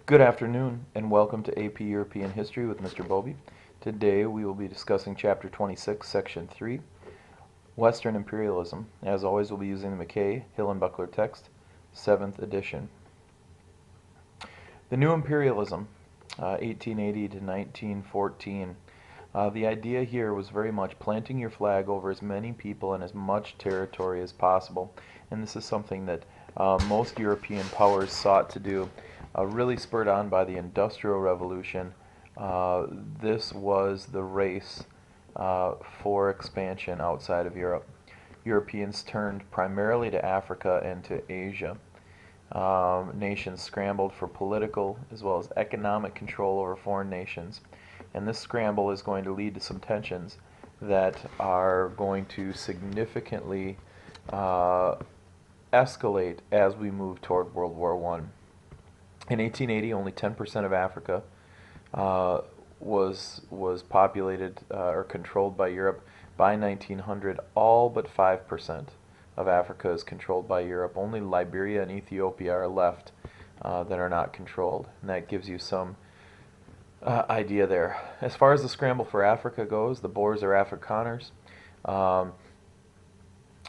Good afternoon and welcome to AP European History with Mr. Bobby. Today we will be discussing Chapter 26, Section 3, Western Imperialism. As always, we'll be using the McKay, Hillenbuckler text, 7th edition. The New Imperialism, 1880 to 1914. The idea here was very much planting your flag over as many people and as much territory as possible. And this is something that most European powers sought to do, really spurred on by the Industrial Revolution. This was the race for expansion outside of Europe. Europeans turned primarily to Africa and to Asia. Nations scrambled for political as well as economic control over foreign nations. And this scramble is going to lead to some tensions that are going to significantly escalate as we move toward World War I. In 1880, only 10% of Africa was populated or controlled by Europe. By 1900, all but 5% of Africa is controlled by Europe. Only Liberia and Ethiopia are left that are not controlled, and that gives you some idea there. As far as the scramble for Africa goes, the Boers are Afrikaners. Um,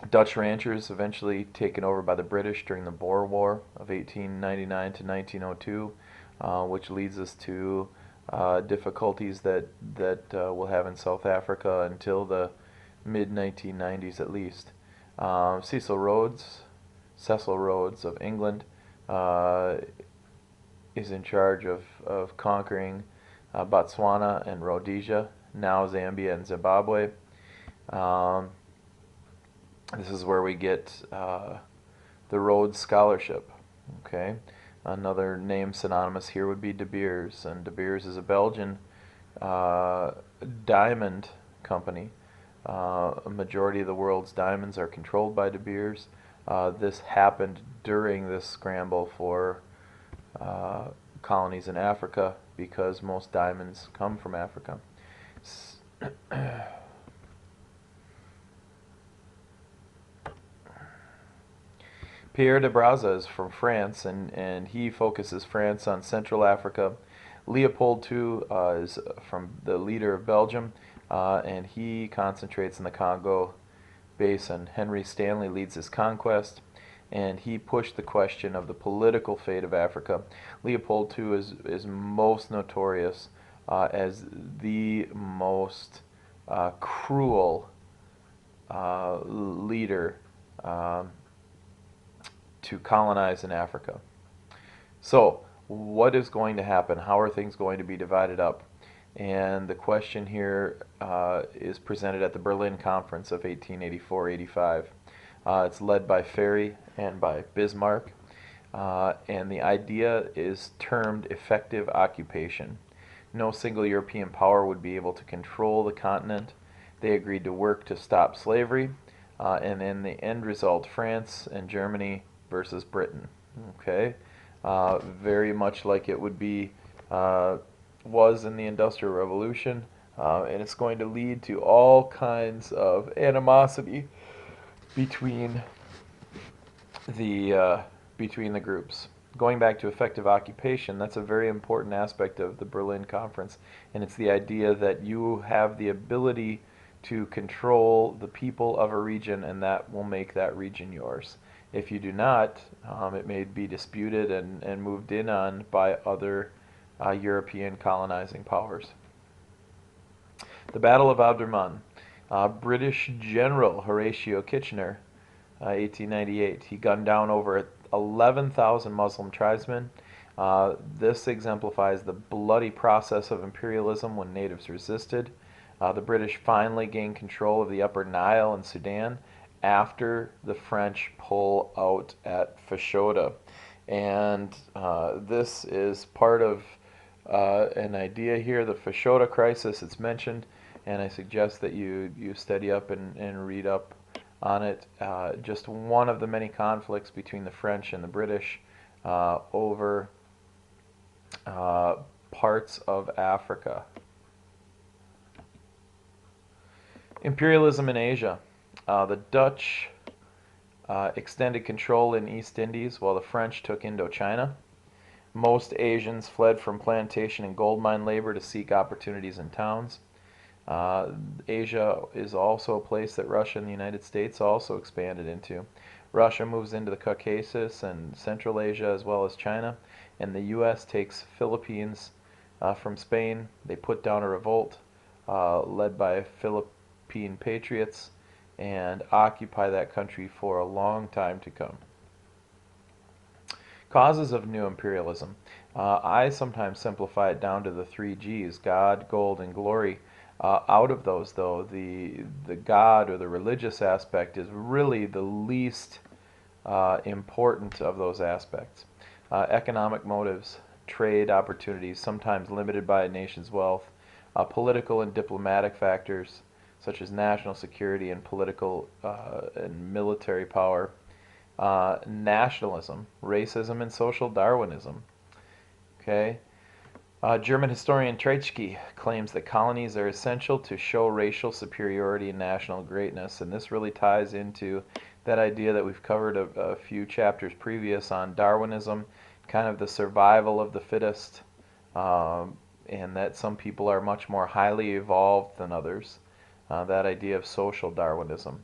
Dutch ranchers eventually taken over by the British during the Boer War of 1899 to 1902, which leads us to difficulties that we'll have in South Africa until the mid 1990s at least. Cecil Rhodes of England uh, is in charge of conquering Botswana and Rhodesia, now Zambia and Zimbabwe. Um, this is where we get the Rhodes Scholarship. Okay, another name synonymous here would be De Beers, and De Beers is a Belgian uh, diamond company. A majority of the world's diamonds are controlled by De Beers. This happened during this scramble for uh, colonies in Africa because most diamonds come from Africa. Pierre de Brazza is from France, and he focuses France on Central Africa. Leopold II is from the leader of Belgium, and he concentrates in the Congo Basin. Henry Stanley leads his conquest, and he pushed the question of the political fate of Africa. Leopold II is most notorious as the most cruel leader um, to colonize in Africa. So, what is going to happen? How are things going to be divided up? And the question here is presented at the Berlin Conference of 1884-85. It's led by Ferry and by Bismarck. And the idea is termed effective occupation. No single European power would be able to control the continent. They agreed to work to stop slavery, and in the end result, France and Germany versus Britain. Okay, very much like it would be was in the Industrial Revolution, and it's going to lead to all kinds of animosity between the between the groups. Going back to effective occupation, that's a very important aspect of the Berlin Conference, and it's the idea that you have the ability to control the people of a region, and that will make that region yours. If you do not, it may be disputed and moved in on by other European colonizing powers. The Battle of Omdurman. British General Horatio Kitchener, 1898. He gunned down over 11,000 Muslim tribesmen. This exemplifies the bloody process of imperialism when natives resisted. The British finally gained control of the Upper Nile in Sudan after the French pull out at Fashoda. And this is part of an idea here, the Fashoda crisis. It's mentioned, and I suggest that you study up and read up on it. Just one of the many conflicts between the French and the British over parts of Africa. Imperialism in Asia. The Dutch extended control in East Indies while the French took Indochina. Most Asians fled from plantation and gold mine labor to seek opportunities in towns. Uh, Asia is also a place that Russia and the United States also expanded into. Russia moves into the Caucasus and Central Asia as well as China, and the U.S. takes Philippines from Spain. They put down a revolt led by Philippine patriots and occupy that country for a long time to come. Causes of new imperialism. I sometimes simplify it down to the three G's: God, gold, and glory. Out of those, though, the God or the religious aspect is really the least important of those aspects. Economic motives, trade opportunities, sometimes limited by a nation's wealth, political and diplomatic factors, such as national security and political and military power, nationalism, racism, and social Darwinism. Okay. German historian Treitschke claims that colonies are essential to show racial superiority and national greatness, and this really ties into that idea that we've covered a few chapters previous on Darwinism, kind of the survival of the fittest, and that some people are much more highly evolved than others. That idea of social Darwinism.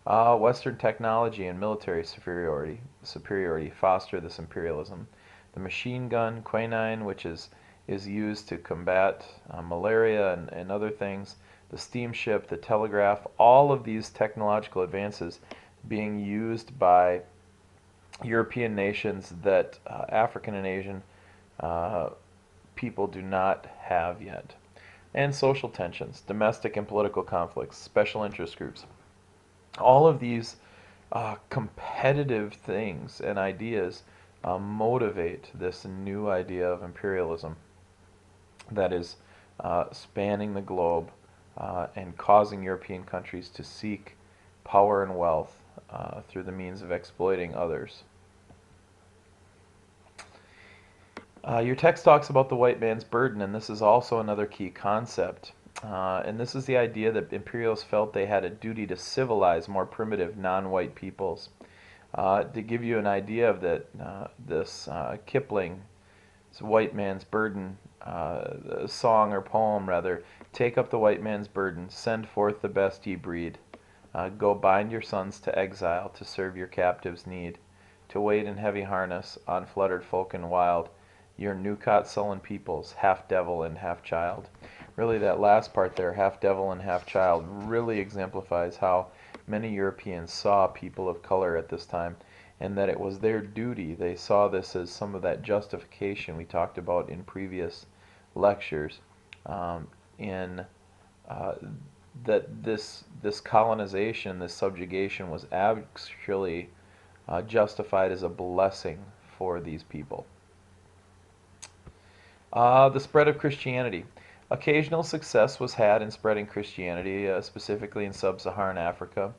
Western technology and military superiority foster this imperialism. The machine gun, quinine, which is used to combat malaria and other things, the steamship, the telegraph, all of these technological advances being used by European nations that African and Asian uh, people do not have yet. And social tensions, domestic and political conflicts, special interest groups. All of these competitive things and ideas motivate this new idea of imperialism that is spanning the globe and causing European countries to seek power and wealth through the means of exploiting others. Your text talks about the white man's burden, and this is also another key concept. And this is the idea that imperialists felt they had a duty to civilize more primitive non-white peoples. To give you an idea of that, this Kipling, this white man's burden song or poem rather, take up the white man's burden, send forth the best ye breed. Go bind your sons to exile, to serve your captives' need, to wait in heavy harness on fluttered folk and wild, your new-caught sullen peoples, half devil and half child. Really, that last part there, half devil and half child, really exemplifies how many Europeans saw people of color at this time, and that it was their duty. They saw this as some of that justification we talked about in previous lectures, in that this colonization, this subjugation was actually justified as a blessing for these people. The spread of Christianity. Occasional success was had in spreading Christianity, specifically in sub-Saharan Africa.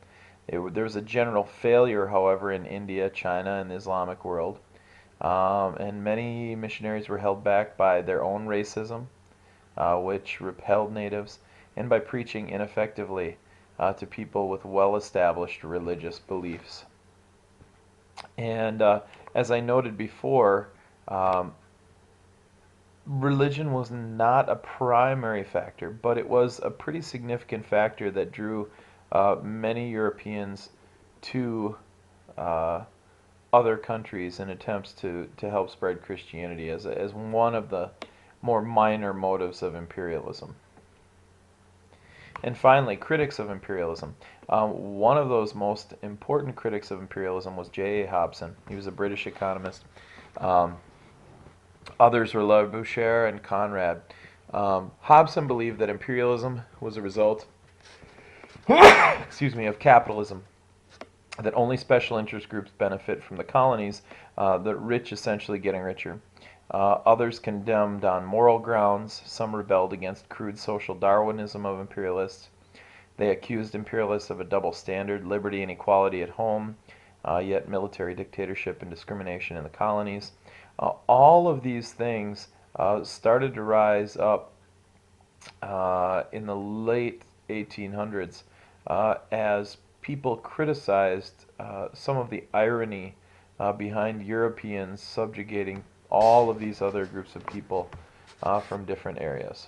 There was a general failure, however, in India, China, and the Islamic world. And many missionaries were held back by their own racism, which repelled natives, and by preaching ineffectively to people with well-established religious beliefs. And as I noted before, um, religion was not a primary factor, but it was a pretty significant factor that drew many Europeans to uh, other countries in attempts to help spread Christianity as one of the more minor motives of imperialism. And finally, critics of imperialism. One of those most important critics of imperialism was J.A. Hobson. He was a British economist. Um, Others were Labouchere and Conrad. Hobson believed that imperialism was a result, excuse me, of capitalism, that only special interest groups benefit from the colonies, the rich essentially getting richer. Others condemned on moral grounds. Some rebelled against crude social Darwinism of imperialists. They accused imperialists of a double standard, liberty and equality at home, yet military dictatorship and discrimination in the colonies. All of these things started to rise up in the late 1800s as people criticized some of the irony behind Europeans subjugating all of these other groups of people from different areas.